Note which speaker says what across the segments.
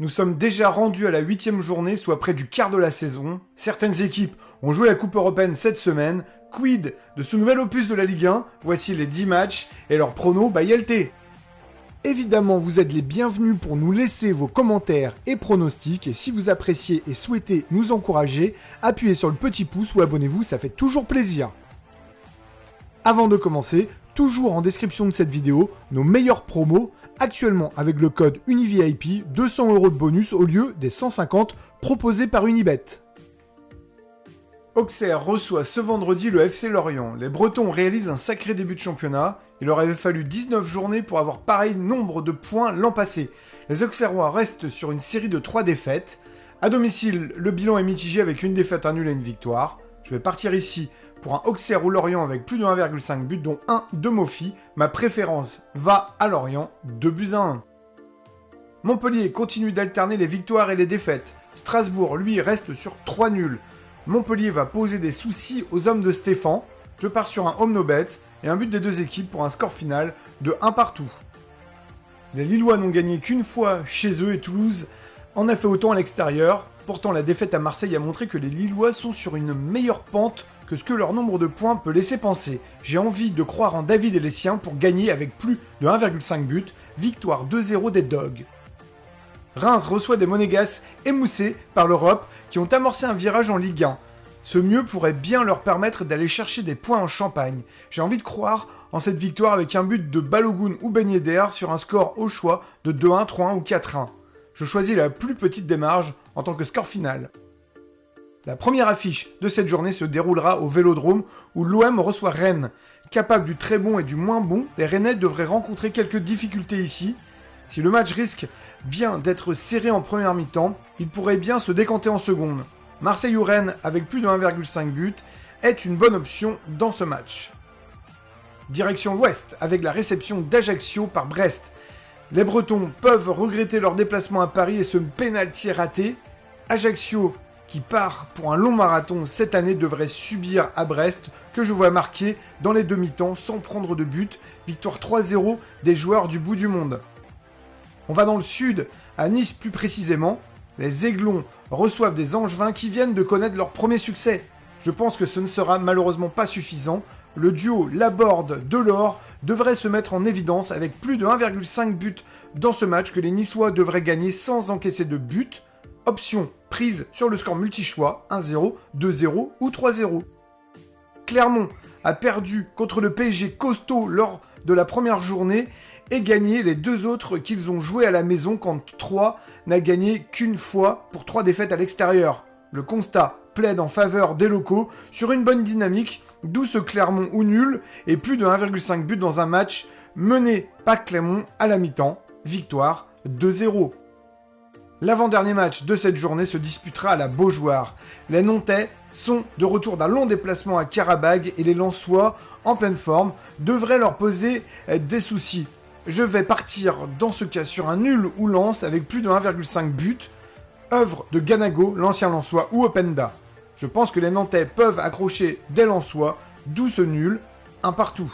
Speaker 1: Nous sommes déjà rendus à la 8e journée, soit près du quart de la saison. Certaines équipes ont joué la Coupe européenne cette semaine. Quid de ce nouvel opus de la Ligue 1? Voici les 10 matchs et leurs pronos by LT. Évidemment, vous êtes les bienvenus pour nous laisser vos commentaires et pronostics. Et si vous appréciez et souhaitez nous encourager, appuyez sur le petit pouce ou abonnez-vous, ça fait toujours plaisir. Avant de commencer, toujours en description de cette vidéo, nos meilleurs promos, actuellement avec le code UNIVIP, 200 € de bonus au lieu des 150 proposés par Unibet. Auxerre reçoit ce vendredi le FC Lorient. Les Bretons réalisent un sacré début de championnat. Il leur avait fallu 19 journées pour avoir pareil nombre de points l'an passé. Les Auxerrois restent sur une série de 3 défaites. À domicile, le bilan est mitigé avec une défaite, un nul et une victoire. Je vais partir ici pour un Auxerre ou Lorient avec plus de 1,5 buts, dont 1 de Mofi. Ma préférence va à Lorient, 2-1. Montpellier continue d'alterner les victoires et les défaites. Strasbourg, lui, reste sur 3 nuls. Montpellier va poser des soucis aux hommes de Stéphane. Je pars sur un home no bet et un but des deux équipes pour un score final de 1 partout. Les Lillois n'ont gagné qu'une fois chez eux et Toulouse en a fait autant à l'extérieur. Pourtant, la défaite à Marseille a montré que les Lillois sont sur une meilleure pente que ce que leur nombre de points peut laisser penser. J'ai envie de croire en David et les siens pour gagner avec plus de 1,5 but. Victoire 2-0 des Dogs. Reims reçoit des Monégasques émoussés par l'Europe qui ont amorcé un virage en Ligue 1. Ce mieux pourrait bien leur permettre d'aller chercher des points en Champagne. J'ai envie de croire en cette victoire avec un but de Balogun ou Ben Yedder sur un score au choix de 2-1, 3-1 ou 4-1. Je choisis la plus petite des marges en tant que score final. La première affiche de cette journée se déroulera au Vélodrome où l'OM reçoit Rennes. Capable du très bon et du moins bon, les Rennais devraient rencontrer quelques difficultés ici. Si le match risque bien d'être serré en première mi-temps, il pourrait bien se décanter en seconde. Marseille ou Rennes avec plus de 1,5 but est une bonne option dans ce match. Direction l'ouest avec la réception d'Ajaccio par Brest. Les Bretons peuvent regretter leur déplacement à Paris et ce pénalty raté. Ajaccio, qui part pour un long marathon cette année, devrait subir à Brest, que je vois marquer dans les demi-temps sans prendre de but. Victoire 3-0 des joueurs du bout du monde. On va dans le sud, à Nice plus précisément. Les Aiglons reçoivent des Angevins qui viennent de connaître leur premier succès. Je pense que ce ne sera malheureusement pas suffisant. Le duo Laborde-Delors devrait se mettre en évidence avec plus de 1,5 but dans ce match que les Niçois devraient gagner sans encaisser de but. Option prise sur le score multi-choix, 1-0, 2-0 ou 3-0. Clermont a perdu contre le PSG costaud lors de la première journée et gagné les deux autres qu'ils ont joués à la maison quand Troyes n'a gagné qu'une fois pour 3 défaites à l'extérieur. Le constat plaide en faveur des locaux sur une bonne dynamique, d'où ce Clermont ou nul et plus de 1,5 but dans un match mené par Clermont à la mi-temps. Victoire 2-0. L'avant-dernier match de cette journée se disputera à la Beaujoire. Les Nantais sont de retour d'un long déplacement à Karabag et les Lensois, en pleine forme, devraient leur poser des soucis. Je vais partir dans ce cas sur un nul ou lance avec plus de 1,5 but, œuvre de Ganago, l'ancien Lensois, ou Openda. Je pense que les Nantais peuvent accrocher des Lensois, d'où ce nul, un partout.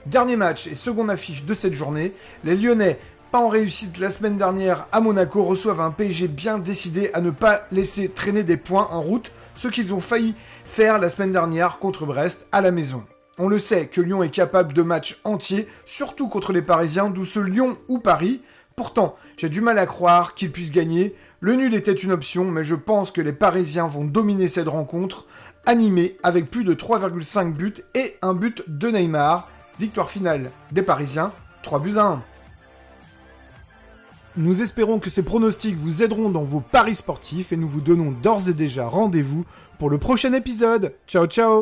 Speaker 1: Dernier match et seconde affiche de cette journée, les Lyonnais, pas en réussite la semaine dernière à Monaco, reçoivent un PSG bien décidé à ne pas laisser traîner des points en route, ce qu'ils ont failli faire la semaine dernière contre Brest à la maison. On le sait que Lyon est capable de matchs entiers, surtout contre les Parisiens, d'où ce Lyon ou Paris. Pourtant, j'ai du mal à croire qu'ils puissent gagner. Le nul était une option, mais je pense que les Parisiens vont dominer cette rencontre, animée avec plus de 3,5 buts et un but de Neymar. Victoire finale des Parisiens, 3-1. Nous espérons que ces pronostics vous aideront dans vos paris sportifs et nous vous donnons d'ores et déjà rendez-vous pour le prochain épisode. Ciao ciao!